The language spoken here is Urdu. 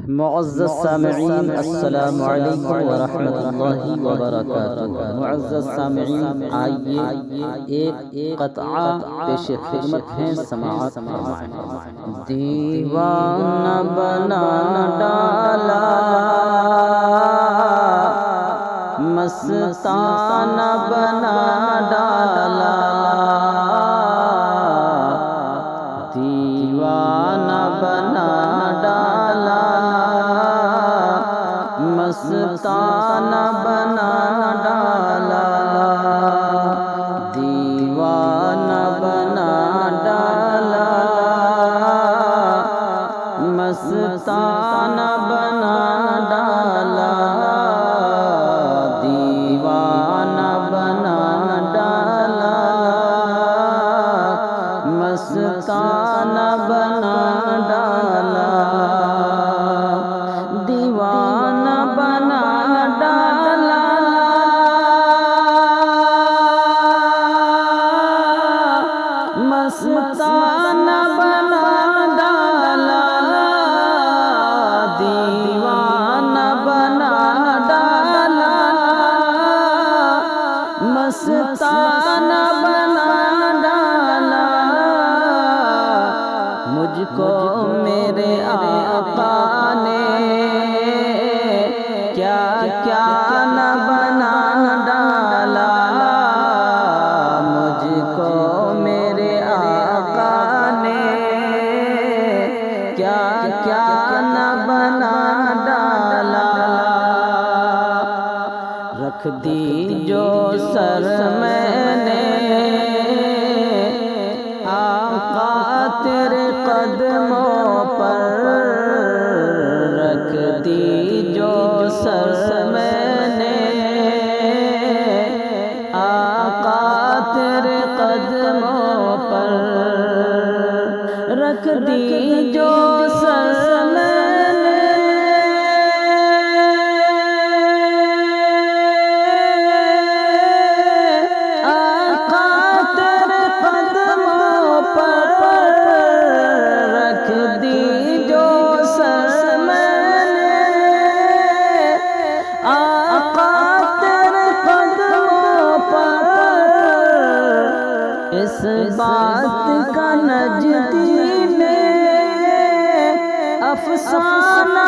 معزز سامعین السلام علیکم ورحمۃ اللہ وبرکاتہ۔ معزز سامعین، آئیے ایک قطعہ پیش خدمت ہے، سماعت فرمائیں۔ دیوانہ بنا ڈالا مستانہ بنا ڈالا، دیوانہ بنا ڈالا مستانہ بنا ڈالا، دیوانہ بنا ڈالا مستانہ بنا ڈالا، دیوانہ بنا ڈالا مستانہ بنا ڈالا، دیوانہ بنا ڈالا مستانہ بنا ڈالا، دیوانہ بنا ڈالا مستانہ بنا ڈالا، مجھ کو میرے آقا نے کیا کیا نہ بنا ڈالا، مجھ کو میرے آقا نے کیا کیا نہ بنا ڈالا، رکھ دی جو سر میں نے آقا تیرے قدموں پر، رکھ دی جو سر میں نے آقا تیرے قدموں پر، رکھ دی جو سر میں نے آقا تیرے قدموں پر، رکھ دی جو سر میں نے آقا تیرے قدموں پر، اس بات کا نجدی نے افسانہ